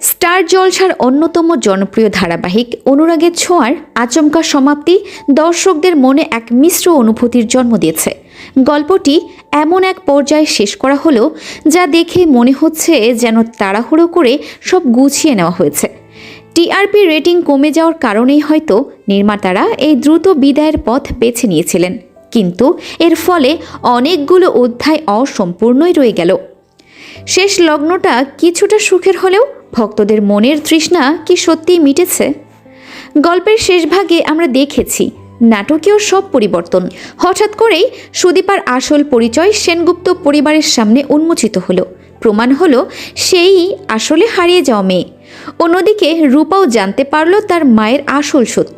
Star জলসার অন্যতম জনপ্রিয় ধারাবাহিক অনুরাগের ছোঁয়ার আচমকা সমাপ্তি দর্শকদের মনে এক মিশ্র অনুভূতির জন্ম দিয়েছে। গল্পটি এমন এক পর্যায়ে শেষ করা হলো যা দেখে মনে হচ্ছে যেন তাড়াহুড়ো করে সব গুছিয়ে নেওয়া হয়েছে। টিআরপি রেটিং কমে যাওয়ার কারণেই হয়তো নির্মাতারা এই দ্রুত বিদায়ের পথ বেছে নিয়েছিলেন, কিন্তু এর ফলে অনেকগুলো অধ্যায় অসম্পূর্ণই রয়ে গেল। শেষ লগ্নটা কিছুটা সুখের হলেও ভক্তদের মনের তৃষ্ণা কি সত্যিই মিটেছে? গল্পের শেষ ভাগে আমরা দেখেছি নাটকীয় সব পরিবর্তন। হঠাৎ করেই সুদীপার আসল পরিচয় সেনগুপ্ত পরিবারের সামনে উন্মোচিত হলো। প্রমাণ হলো সেই আসলে হারিয়ে যাওয়া মেয়ে। অন্যদিকে রূপাও জানতে পারল তার মায়ের আসল সত্য।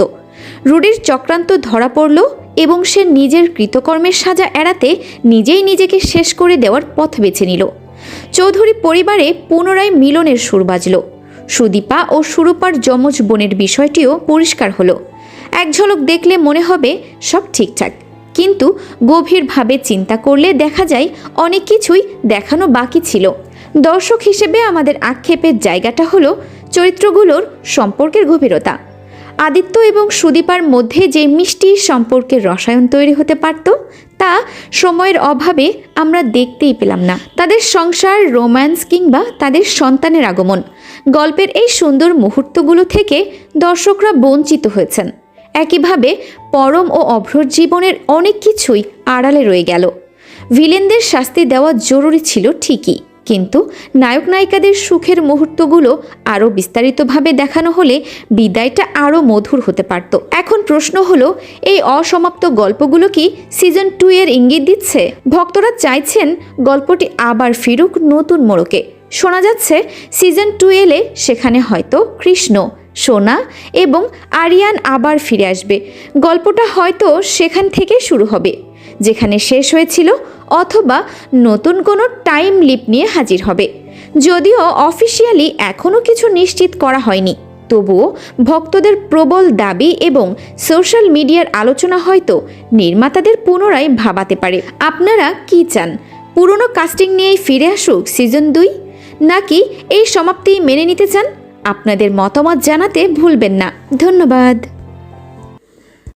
রুডির চক্রান্ত ধরা পড়ল এবং সে নিজের কৃতকর্মের সাজা এড়াতে নিজেই নিজেকে শেষ করে দেওয়ার পথ বেছে নিল। চৌধুরী পরিবারে পুনরায় মিলনের সুর বাজল। সুদীপা ও সুরূপার যমজ বোনের বিষয়টিও পরিষ্কার হলো। এক ঝলক দেখলে মনে হবে সব ঠিকঠাক, কিন্তু গভীরভাবে চিন্তা করলে দেখা যায় অনেক কিছুই দেখানো বাকি ছিল। দর্শক হিসেবে আমাদের আক্ষেপের জায়গাটা হলো চরিত্রগুলোর সম্পর্কের গভীরতা। আদিত্য এবং সুদীপার মধ্যে যে মিষ্টি সম্পর্কের রসায়ন তৈরি হতে পারত তা সময়ের অভাবে আমরা দেখতেই পেলাম না। তাদের সংসার, রোম্যান্স কিংবা তাদের সন্তানের আগমন, গল্পের এই সুন্দর মুহূর্তগুলো থেকে দর্শকরা বঞ্চিত হয়েছেন। একইভাবে পরম ও অভ্রর জীবনের অনেক কিছুই আড়ালে রয়ে গেল। ভিলেনদের শাস্তি দেওয়া জরুরি ছিল ঠিকই, কিন্তু নায়ক নায়িকাদের সুখের মুহূর্তগুলো আরও বিস্তারিতভাবে দেখানো হলে বিদায়টা আরও মধুর হতে পারত। এখন প্রশ্ন হলো, এই অসমাপ্ত গল্পগুলো কি সিজন 2 এর ইঙ্গিত দিচ্ছে? ভক্তরা চাইছেন গল্পটি আবার ফিরুক নতুন মোড়কে। শোনা যাচ্ছে সিজন 2 এলে সেখানে হয়তো কৃষ্ণ, সোনা এবং আরিয়ান আবার ফিরে আসবে। গল্পটা হয়তো সেখান থেকে শুরু হবে যেখানে শেষ হয়েছিল, অথবা নতুন কোনো টাইম লিপ নিয়ে হাজির হবে। যদিও অফিসিয়ালি এখনও কিছু নিশ্চিত করা হয়নি, তবুও ভক্তদের প্রবল দাবি এবং সোশ্যাল মিডিয়ার আলোচনা হয়তো নির্মাতাদের পুনরায় ভাবাতে পারে। আপনারা কি চান? পুরনো কাস্টিং নিয়েই ফিরে আসুক সিজন 2, নাকি এই সমাপ্তি মেনে নিতে চান? আপনাদের মতামত জানাতে ভুলবেন না। ধন্যবাদ।